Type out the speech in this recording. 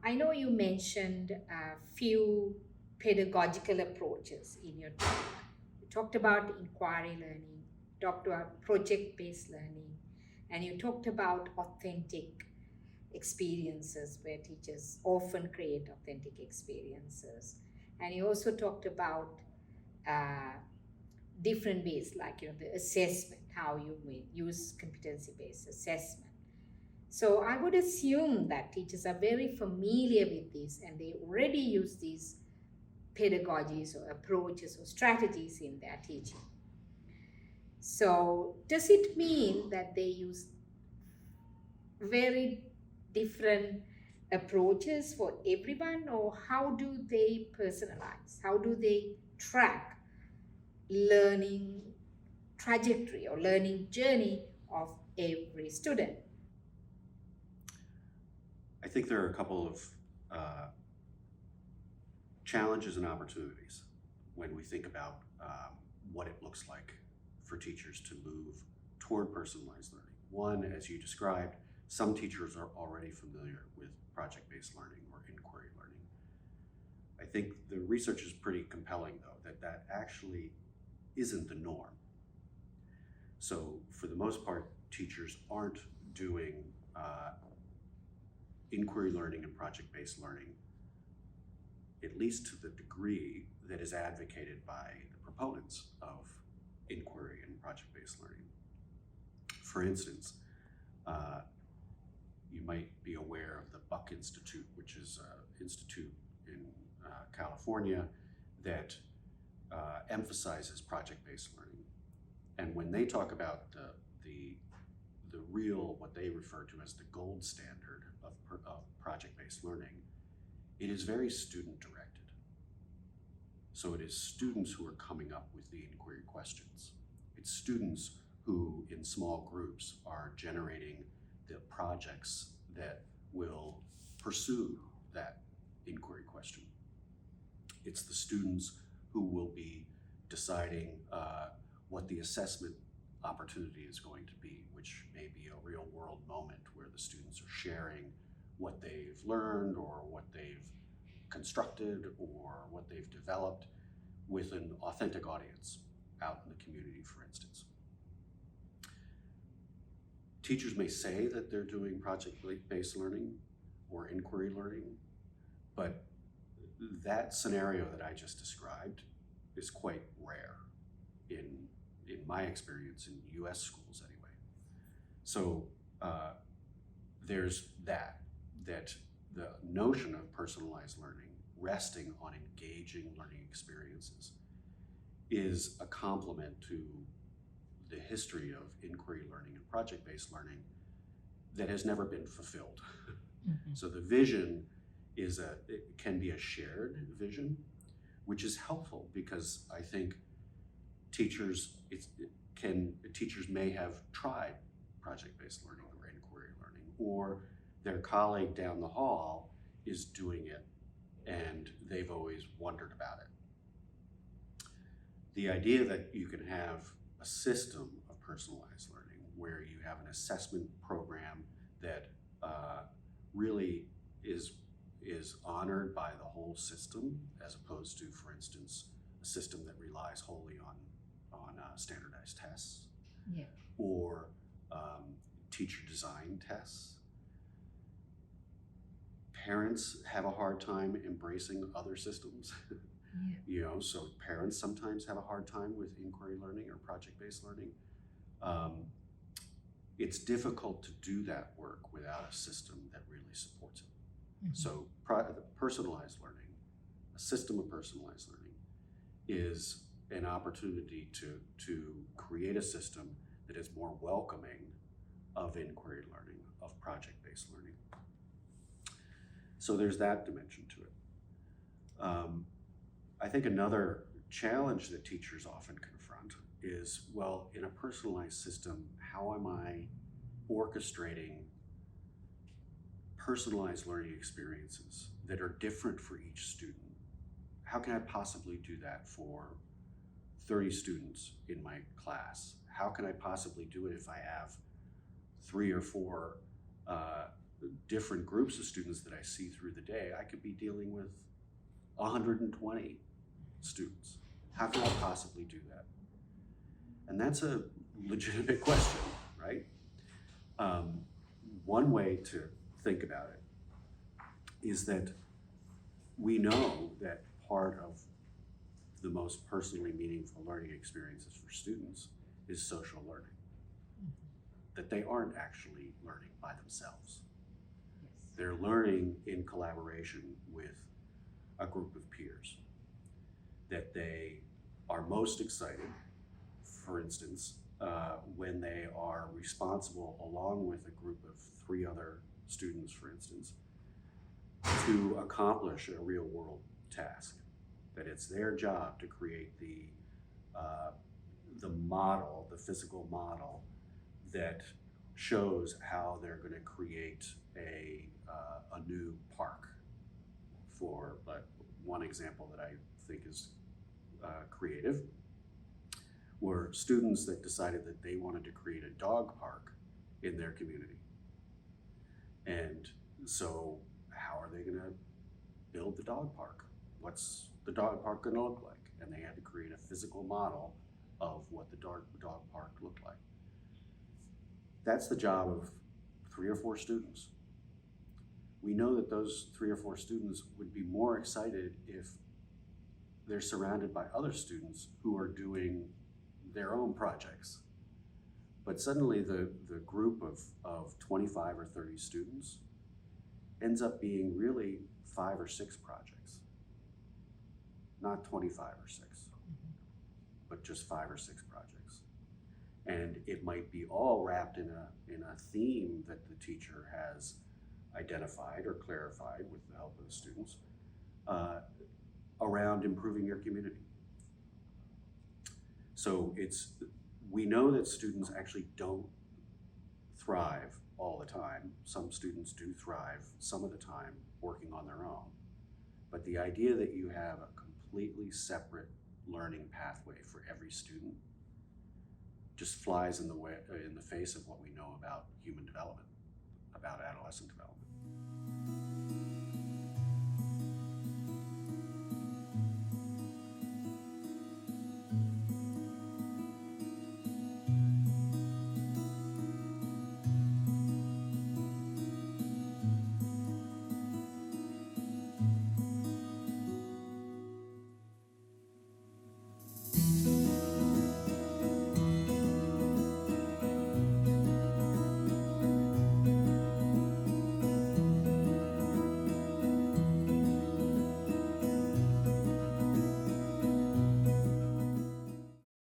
I know you mentioned a few pedagogical approaches in your talk. You talked about inquiry learning, talked about project based learning, and you talked about authentic experiences where teachers often create authentic experiences. And you also talked about uh, different ways, like the assessment, how you may use competency based assessment. So I would assume that teachers are very familiar with this and they already use these pedagogies or approaches or strategies in their teaching. So does it mean that they use very different approaches for everyone, or how do they personalize? How do they track learning trajectory or learning journey of every student? I think there are a couple of uh, challenges and opportunities when we think about what it looks like for teachers to move toward personalized learning. One, as you described, some teachers are already familiar with project-based learning or inquiry learning. I think the research is pretty compelling, though, that that actually isn't the norm. So for the most part, teachers aren't doing inquiry learning and project-based learning, at least to the degree that is advocated by the proponents of inquiry and project-based learning. For instance, uh, you might be aware of the Buck Institute, which is an institute in California that emphasizes project-based learning. And when they talk about the real, what they refer to as the gold standard of project-based learning, it is very student directed. So it is students who are coming up with the inquiry questions. It's students who, in small groups, are generating the projects that will pursue that inquiry question. It's the students who will be deciding what the assessment opportunity is going to be, which may be a real world moment where the students are sharing what they've learned or what they've constructed or what they've developed with an authentic audience out in the community, for instance. Teachers may say that they're doing project-based learning or inquiry learning, but that scenario that I just described is quite rare in my experience in US schools anyway. So there's that the notion of personalized learning resting on engaging learning experiences is a complement to the history of inquiry learning and project-based learning that has never been fulfilled. Mhm. So the vision it can be a shared vision, which is helpful because I think teachers may have tried project-based learning or inquiry learning, or their colleague down the hall is doing it and they've always wondered about it. The idea that you can have a system of personalized learning where you have an assessment program that really is honored by the whole system, as opposed to, for instance, a system that relies wholly on standardized tests Yeah. or teacher design tests. Parents have a hard time embracing other systems. Yeah. So parents sometimes have a hard time with inquiry learning or project-based learning. Um, it's difficult to do that work without a system that really supports it. Mhm. So personalized learning, a system of personalized learning, is an opportunity to create a system that is more welcoming of inquiry learning, of project-based learning. So there's that dimension to it. I think another challenge that teachers often confront is, well, in a personalized system, how am I orchestrating personalized learning experiences that are different for each student? How can I possibly do that for 30 students in my class? How can I possibly do it if I have 3 or 4 different groups of students that I see through the day, I could be dealing with 120 students. How can I possibly do that? And that's a legitimate question, right? One way to think about it is that we know that part of the most personally meaningful learning experiences for students is social learning. That they aren't actually learning by themselves. Yes. They're learning in collaboration with a group of peers. That they are most excited, for instance, when they are responsible along with a group of 3 other students, for instance, to accomplish a real world task. That it's their job to create the model, the physical model that shows how they're going to create a new park. For one example that I think is creative were students that decided that they wanted to create a dog park in their community. And so how are they going to build the dog park? What's the dog park going to look like? And they had to create a physical model of what the dog park looked like. That's the job of 3 or 4 students. We know that those 3 or 4 students would be more excited if they're surrounded by other students who are doing their own projects. But suddenly the group of 25 or 30 students ends up being really 5 or 6 projects. Not 25 or 6, but just 5 or 6 projects. And it might be all wrapped in a theme that the teacher has identified or clarified with the help of the students around improving your community. So we know that students actually don't thrive all the time. Some students do thrive some of the time working on their own. But the idea that you have a completely separate learning pathway for every student just flies in the face of what we know about human development, about adolescent development.